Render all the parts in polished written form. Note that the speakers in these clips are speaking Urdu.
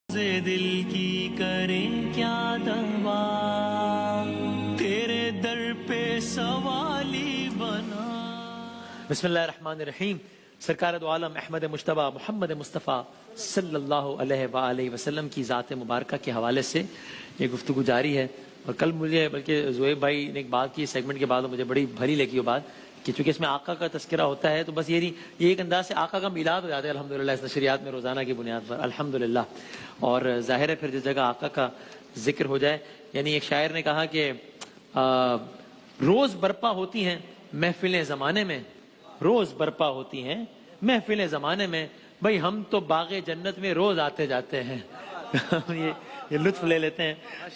دل کی کریں کیا دعا تیرے در پہ سوالی بنا. بسم اللہ الرحمن الرحیم. سرکار دو عالم احمد مجتبیٰ محمد مصطفیٰ صلی اللہ علیہ وآلہ وسلم کی ذات مبارکہ کے حوالے سے یہ گفتگو جاری ہے. اور کل مجھے بلکہ زہیب بھائی نے ایک بات کی سیگمنٹ کے بعد مجھے بڑی بھری لگی وہ بات کہ چونکہ اس میں آقا کا تذکرہ ہوتا ہے تو بس یہ ایک انداز سے آقا کا میلاد ہو جاتا ہے الحمدللہ اس نشریات میں روزانہ کی بنیاد پر الحمدللہ. اور ظاہر ہے پھر جس جگہ آقا کا ذکر ہو جائے، یعنی ایک شاعر نے کہا کہ روز برپا ہوتی ہیں محفلیں زمانے میں، روز برپا ہوتی ہیں محفلیں زمانے میں، بھئی ہم تو باغ جنت میں روز آتے جاتے ہیں. یہ لطف لے لیتے ہیں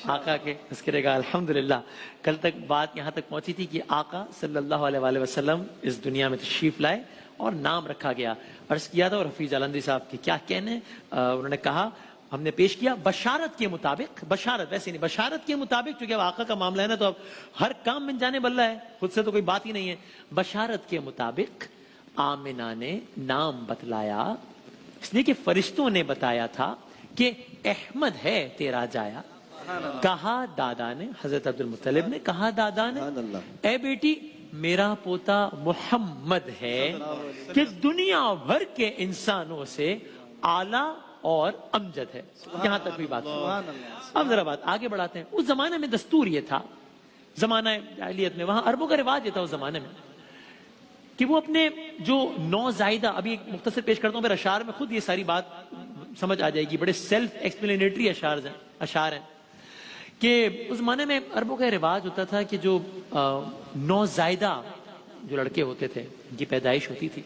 آقا کے تذکرے کا الحمدللہ. کل تک بات یہاں تک پہنچی تھی کہ آقا صلی اللہ علیہ وآلہ وسلم اس دنیا میں تشریف لائے اور نام رکھا گیا. عرض کیا تھا اور حفیظ علندی صاحب کے کیا کہنے، انہوں نے کہا ہم نے پیش کیا بشارت کے مطابق، بشارت ویسے نہیں، بشارت کے مطابق، چونکہ اب آقا کا معاملہ ہے نا تو اب ہر کام من جانے بلّہ ہے، خود سے تو کوئی بات ہی نہیں ہے. بشارت کے مطابق آمنہ نے نام بتلایا، اس لیے کہ فرشتوں نے بتایا تھا کہ احمد ہے تیرا جایا. کہا دادا نے، حضرت عبد المطلب نے کہا دادا نے، اے بیٹی میرا پوتا محمد ہے کہ دنیا بھر کے انسانوں سے اعلیٰ اور امجد ہے. یہاں تک بھی بات. اب ذرا بات آگے بڑھاتے ہیں. اس زمانے میں دستور یہ تھا، زمانہ جاہلیت میں، وہاں عربوں کا رواج یہ تھا اس زمانے میں کہ وہ اپنے جو نوزائیدہ، ابھی ایک مختصر پیش کرتا ہوں پھر اشعار میں خود یہ ساری بات سمجھ آ جائے گی، بڑے سیلف ایکسپلینیٹری اشعار ہیں کہ اس زمانے میں عربوں کا رواج ہوتا تھا کہ جو نوزائیدہ جو لڑکے ہوتے تھے ان کی پیدائش ہوتی تھی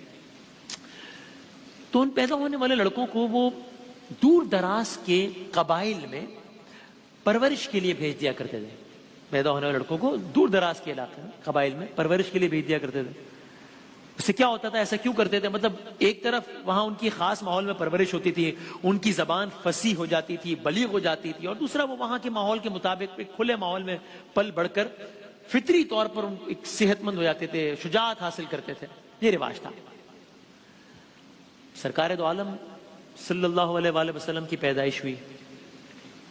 تو ان پیدا ہونے والے لڑکوں کو وہ دور دراز کے قبائل میں پرورش کے لیے بھیج دیا کرتے تھے. پیدا ہونے والے لڑکوں کو دور دراز کے علاقے میں قبائل میں پرورش کے لیے بھیج دیا کرتے تھے. اس سے کیا ہوتا تھا، ایسا کیوں کرتے تھے؟ مطلب ایک طرف وہاں ان کی خاص ماحول میں پرورش ہوتی تھی، ان کی زبان فصیح ہو جاتی تھی، بلیغ ہو جاتی تھی، اور دوسرا وہ وہاں کے ماحول کے مطابق ایک کھلے ماحول میں پل بڑھ کر فطری طور پر ایک صحت مند ہو جاتے تھے، شجاعت حاصل کرتے تھے. یہ رواج تھا. سرکار دو عالم صلی اللہ علیہ وآلہ وسلم کی پیدائش ہوئی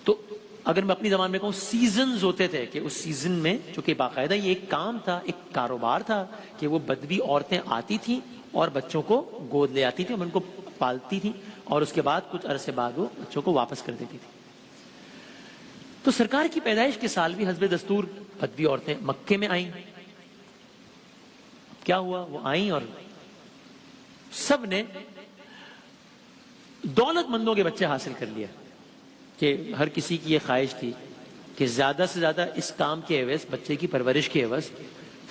تو اگر میں اپنی زبان میں کہوں سیزنز ہوتے تھے کہ اس سیزن میں چونکہ باقاعدہ یہ ایک کام تھا، ایک کاروبار تھا کہ وہ بدوی عورتیں آتی تھیں اور بچوں کو گود لے آتی تھیں، ان کو پالتی تھیں اور اس کے بعد کچھ عرصے بعد وہ بچوں کو واپس کر دیتی تھی. تو سرکار کی پیدائش کے سال بھی حسب دستور بدوی عورتیں مکے میں آئیں. کیا ہوا، وہ آئیں اور سب نے دولت مندوں کے بچے حاصل کر لیا کہ ہر کسی کی یہ خواہش تھی کہ زیادہ سے زیادہ اس کام کے عوض، بچے کی پرورش کے عوض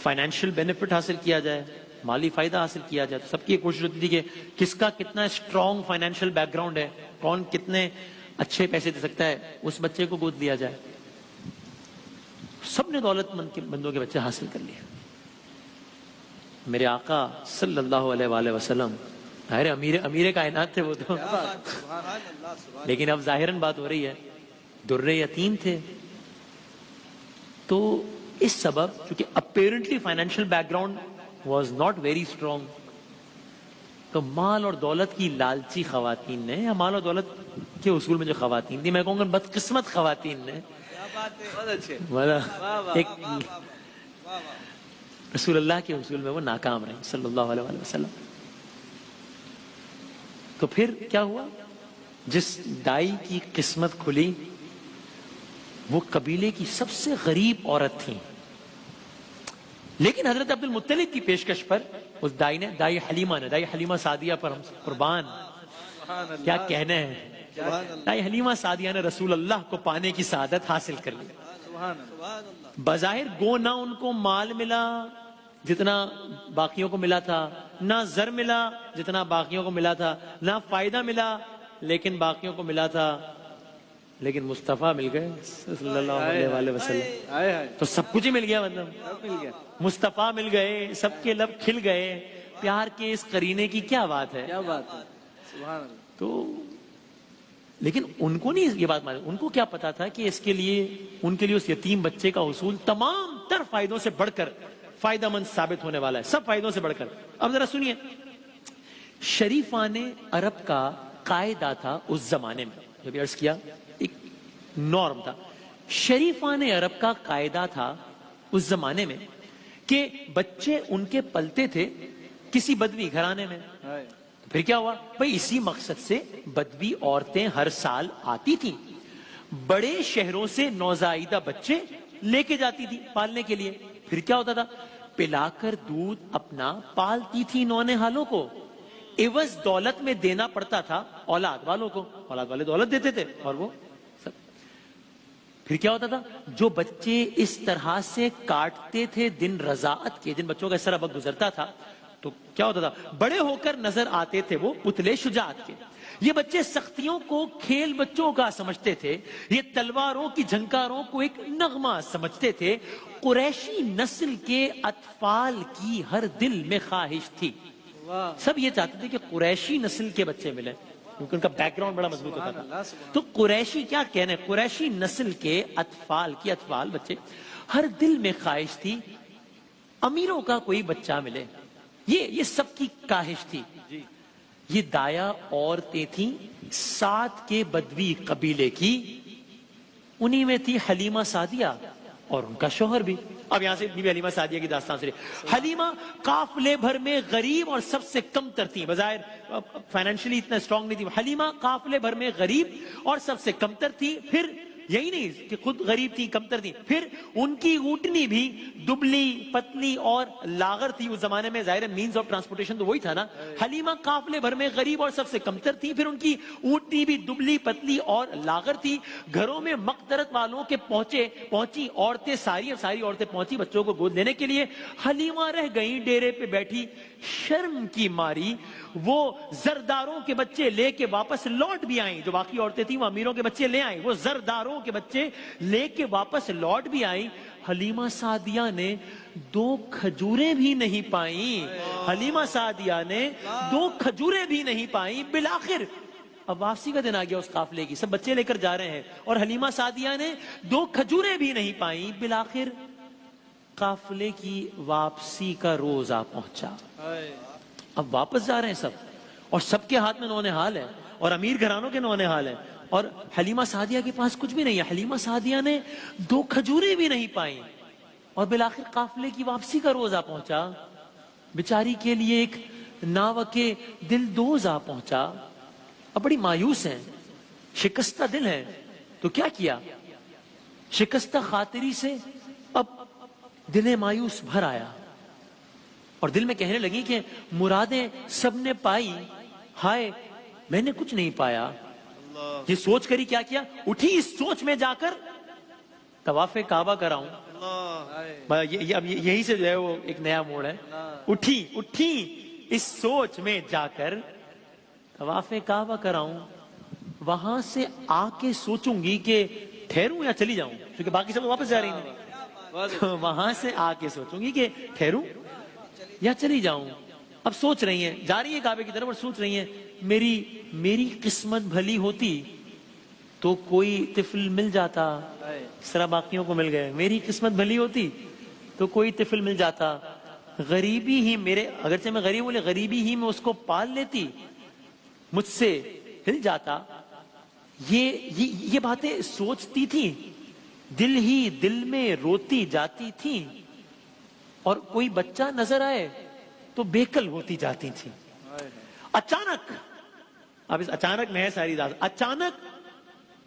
فائنینشیل بینیفٹ حاصل کیا جائے، مالی فائدہ حاصل کیا جائے. تو سب کی یہ کوشش ہوتی تھی کہ کس کا کتنا اسٹرانگ فائنینشیل بیک گراؤنڈ ہے، کون کتنے اچھے پیسے دے سکتا ہے، اس بچے کو گود لیا جائے. سب نے دولت مندوں کے بچے حاصل کر لیا. میرے آقا صلی اللہ علیہ وآلہ وسلم ظاہر امیر کائنات تھے وہ تو، لیکن اب ظاہراً بات ہو رہی ہے در یتیم تھے. تو اس سبب چونکہ apparently financial back ground was not very strong, تو مال اور دولت کی لالچی خواتین نے، یا مال اور دولت کے اصول میں جو خواتین تھی، میں کہوں گا بدقسمت خواتین نے، ایک رسول اللہ کے اصول میں وہ ناکام رہے صلی اللہ علیہ وآلہ وسلم. تو پھر کیا ہوا، جس دائی کی قسمت کھلی وہ قبیلے کی سب سے غریب عورت تھی، لیکن حضرت عبد المطلب کی پیشکش پر اس دائی نے، دائی حلیمہ سعدیہ پر ہم قربان، کیا کہنے ہیں، دائی حلیمہ سعدیہ نے رسول اللہ کو پانے کی سعادت حاصل کر لی. بظاہر گو نہ ان کو مال ملا جتنا باقیوں کو ملا تھا، نہ زر ملا جتنا باقیوں کو ملا تھا، نہ فائدہ ملا لیکن باقیوں کو ملا تھا، لیکن مصطفیٰ مل گئے صلی اللہ علیہ وآلہ وسلم. تو سب کچھ ہی مل گیا، مطلب مصطفیٰ مل گئے، سب کے لب کھل گئے. پیار کے اس قرینے کی کیا بات ہے. تو لیکن ان کو نہیں یہ بات معلوم، ان کو کیا پتا تھا کہ اس کے لیے ان کے لیے اس یتیم بچے کا حصول تمام تر فائدوں سے بڑھ کر فائدہ مند ثابت ہونے والا ہے، سب فائدوں سے بڑھ کر. اب ذرا سنیے، شریفان عرب کا قاعدہ تھا اس زمانے میں، جو بھی عرض کیا ایک نارم تھا. شریفان عرب کا قاعدہ تھا اس زمانے میں کہ بچے ان کے پلتے تھے کسی بدوی گھرانے میں. پھر کیا ہوا بھائی اسی مقصد سے بدوی عورتیں ہر سال آتی تھیں, بڑے شہروں سے نوزائیدہ بچے لے کے جاتی تھی پالنے کے لیے. پھر کیا ہوتا تھا پلا کر دودھ اپنا پالتی تھی نونہالوں کو, عوض دولت میں دینا پڑتا تھا اولاد والوں کو, اولاد والے دولت دیتے تھے اور وہ سب. پھر کیا ہوتا تھا جو بچے اس طرح سے کاٹتے تھے دن رضاعت کے, جن بچوں کا اس طرح وقت گزرتا تھا تو کیا ہوتا تھا بڑے ہو کر نظر آتے تھے وہ پتلے شجاعت کے. یہ بچے سختیوں کو کھیل بچوں کا سمجھتے تھے, یہ تلواروں کی جھنکاروں کو ایک نغمہ سمجھتے تھے. قریشی نسل کے اطفال کی ہر دل میں خواہش تھی, سب یہ چاہتے تھے کہ قریشی نسل کے بچے ملیں کیونکہ ان کا بیک گراؤنڈ بڑا مضبوط ہوتا تھا. تو قریشی کیا کہنے, قریشی نسل کے اطفال بچے ہر دل میں خواہش تھی امیروں کا کوئی بچہ ملے, یہ سب کی کاہش تھی. یہ دایا عورتیں تھیں 7 کے بدوی قبیلے کی, انہی میں تھی حلیمہ سعدیہ اور ان کا شوہر بھی. اب یہاں سے بھی حلیمہ سعدیہ کی داستان سے حلیمہ قافلے بھر میں غریب اور سب سے کم تر تھی, بظاہر فائنینشلی اتنا اسٹرانگ نہیں تھی. حلیمہ قافلے بھر میں غریب اور سب سے کم تر تھی. پھر یہی نہیں کہ خود غریب تھی کم تر تھی, پھر ان کی اونٹنی بھی دبلی پتلی اور لاغر تھی. اس زمانے میں ظاہر مینز آف ٹرانسپورٹیشن تو وہی تھا نا. حلیمہ قافلے بھر میں غریب اور سب سے کم تر تھی, پھر ان کی اونٹنی بھی دبلی پتلی اور لاغر تھی. گھروں میں مقدرت والوں کے پہنچی عورتیں, ساری عورتیں پہنچی بچوں کو گود لینے کے لیے. حلیمہ رہ گئیں ڈیرے پہ بیٹھی, شرم کی ماری وہ زرداروں کے بچے لے کے واپس لوٹ بھی آئیں. جو باقی عورتیں تھیں وہ امیروں کے بچے لے آئیں, وہ زرداروں کے بچے لے کے واپس لوٹ بھی آئیں. حلیمہ سعدیہ نے 2 کھجوریں بھی نہیں پائیں, حلیمہ سعدیہ نے 2 کھجوریں بھی نہیں پائیں. بالآخر اب واپسی کا دن آ گیا اس قافلے کی, سب بچے لے کر جا رہے ہیں اور حلیمہ سعدیہ نے 2 کھجوریں بھی نہیں پائیں. بالآخر قافلے کی واپسی کا روز آ پہنچا. اب واپس جا رہے ہیں سب اور سب کے ہاتھ میں نونہال ہے اور امیر گھرانوں کے نونہال ہیں اور حلیمہ سعدیہ کے پاس کچھ بھی نہیں ہے. حلیمہ سعدیہ نے 2 کھجوریں بھی نہیں پائیں اور بالآخر قافلے کی واپسی کا روز آ پہنچا. بیچاری کے لیے ایک ناوک دل دوز آ پہنچا. اب بڑی مایوس ہیں, شکستہ دل ہے, تو کیا کیا, شکستہ خاطری سے اب دل مایوس بھر آیا اور دل میں کہنے لگی کہ مرادیں سب نے پائی, ہائے میں نے کچھ نہیں پایا. یہ سوچ کر ہی کیا کیا, اٹھی اس سوچ میں جا کر طواف کعبہ کراؤں. اب یہی سے جو ہے وہ ایک نیا موڑ ہے. اٹھی اس سوچ میں جا کر طواف کعبہ کراؤں, وہاں سے آ کے سوچوں گی کہ ٹھہروں یا چلی جاؤں, کیونکہ باقی سب واپس جا رہی ہیں. تو وہاں سے آ کے سوچوں گی کہ ٹھہروں یا چلی جاؤں. اب سوچ رہی ہیں, جا رہی ہیں کعبے کی طرف اور سوچ رہی ہیں میری قسمت بھلی ہوتی تو کوئی طفل مل جاتا, اس طرح باقیوں کو مل گئے. میری قسمت بھلی ہوتی تو کوئی طفل مل جاتا, غریبی ہی میرے, اگرچہ میں غریب ہوں لیکن غریبی ہی میں اس کو پال لیتی, مجھ سے ہل جاتا. یہ باتیں سوچتی تھی, دل ہی دل میں روتی جاتی تھی, اور کوئی بچہ نظر آئے تو بیکل ہوتی جاتی تھی. اچانک, اب اس اچانک میں ہے ساری بات, اچانک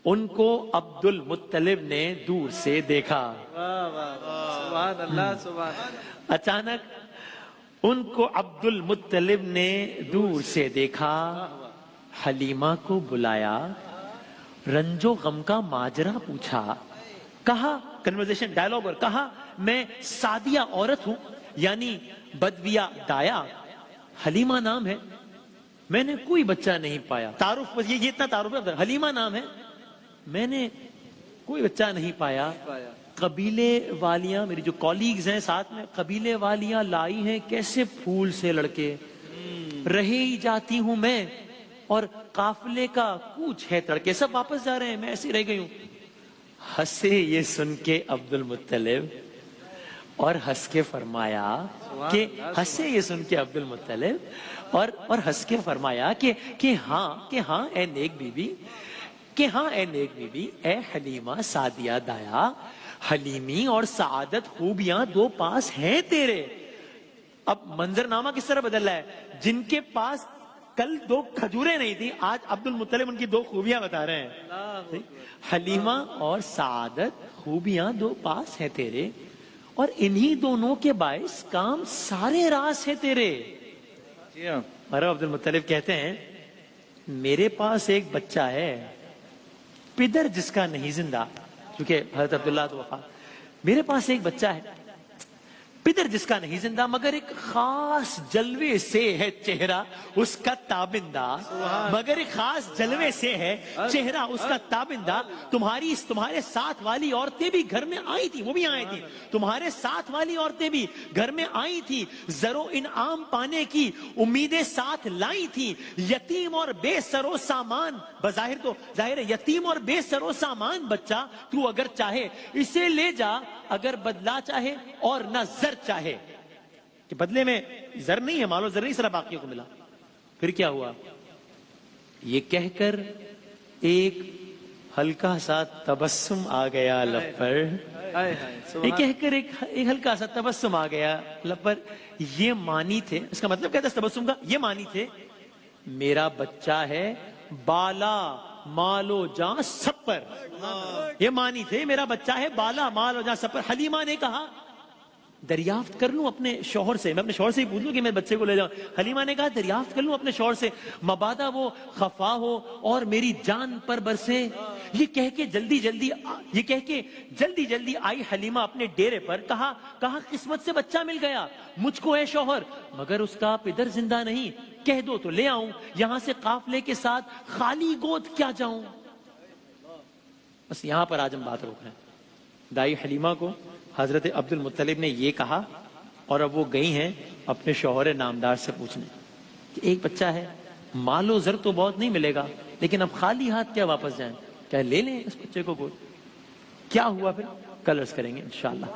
ان کو عبد المطلب نے دور سے دیکھا. سبحان اللہ سبحان اللہ. اچانک ان کو عبد المطلب نے دور سے دیکھا, حلیمہ کو بلایا, رنج و غم کا ماجرا پوچھا, کہا کنورزیشن ڈائلاگ, اور کہا میں سعدیہ عورت ہوں, یعنی بدویہ دایا, حلیمہ نام ہے, میں نے کوئی بچہ نہیں پایا. تعارف بس یہ اتنا تعارف ہے, حلیمہ نام ہے, میں نے کوئی بچہ نہیں پایا. قبیلے والیاں, میری جو کالیگز ہیں ساتھ میں, قبیلے والیاں لائی ہیں کیسے پھول سے لڑکے, رہے ہی جاتی ہوں میں, اور قافلے کا کوچ ہے تڑکے, سب واپس جا رہے ہیں, میں ایسے رہ گئی ہوں. ہنسے یہ سن کے عبد المطلب, اور ہنس کے فرمایا کہ ہنسے یہ سن کے عبد المطلب اور ہنس کے فرمایا کہ ہاں اے نیک بی بی, کہ ہاں اے نیک بیوی، اے حلیمہ سعدیہ دایا، حلیمی اور سعادت خوبیاں دو پاس ہیں تیرے۔ اب منظرنامہ کس طرح بدل رہا ہے؟ جن کے پاس کل 2 کھجوریں نہیں تھی، آج عبد المطلب ان کی 2 خوبیاں بتا رہے ہیں۔ حلیمہ اور سعادت خوبیاں دو پاس ہیں تیرے، اور انہی دونوں کے باعث کام سارے راز ہے تیرے۔ مرحبا عبد المطلب کہتے ہیں میرے پاس ایک بچہ ہے، پدر جس کا نہیں زندہ، کیونکہ حضرت عبداللہ تو وفات، میرے پاس ایک بچہ ہے پدر جس کا نہیں زندہ، مگر ایک خاص جلوے سے ہے چہرہ اس کا تابندہ، مگر ایک خاص جلوے سے ہے چہرہ اس کا تابندہ۔ تمہارے ساتھ والی عورتیں بھی گھر میں آئی تھی، وہ بھی آئی تھی، تمہارے ساتھ والی عورتیں بھی گھر میں آئی تھی، زر و انعام پانے کی امیدیں ساتھ لائی تھی، یتیم اور بے سر و سامان، بظاہر تو ظاہر ہے یتیم اور بے سر و سامان بچہ، تو اگر چاہے اسے لے جا، اگر بدلا چاہے اور نہ زر چاہے، کہ بدلے میں زر نہیں ہے، مالو زر نہیں، سرا باقیوں کو ملا۔ پھر کیا ہوا؟ یہ کہہ کر ایک ہلکا سا تبسم آ گیا لب پر، یہ کہہ کر ایک ہلکا سا تبسم آ گیا لب پر۔ یہ معنی تھے، اس کا مطلب کیا تھا تبسم کا؟ یہ معنی تھے میرا بچہ ہے بالا مال و جاں سب پر، یہ معنی تھے میرا بچہ ہے بالا مال و جاں سب پر۔ حلیمہ نے کہا دریافت کر لوں اپنے شوہر سے، میں اپنے شوہر سے ہی پوچھ لوں کہ میں بچے کو لے جاؤں۔ حلیمہ نے کہا دریافت کر لوں اپنے شوہر سے، مبادا وہ خفا ہو اور میری جان پر برسے۔ یہ کہہ کے جلدی جلدی آئی حلیمہ اپنے ڈیرے پر، کہا قسمت سے بچہ مل گیا مجھ کو ہے شوہر، مگر اس کا پدر زندہ نہیں، کہہ دو تو لے آؤں، یہاں سے قافلے کے ساتھ خالی گود کیا جاؤں۔ بس یہاں پر آج ہم بات روک رہے ہیں۔ دائی حلیمہ کو حضرت عبد المطلب نے یہ کہا، اور اب وہ گئی ہیں اپنے شوہر نامدار سے پوچھنے کہ ایک بچہ ہے، مال و زر تو بہت نہیں ملے گا، لیکن اب خالی ہاتھ کیا واپس جائیں، کیا لے لیں اس بچے کو گود؟ کیا ہوا پھر کل عرض کریں گے انشاءاللہ۔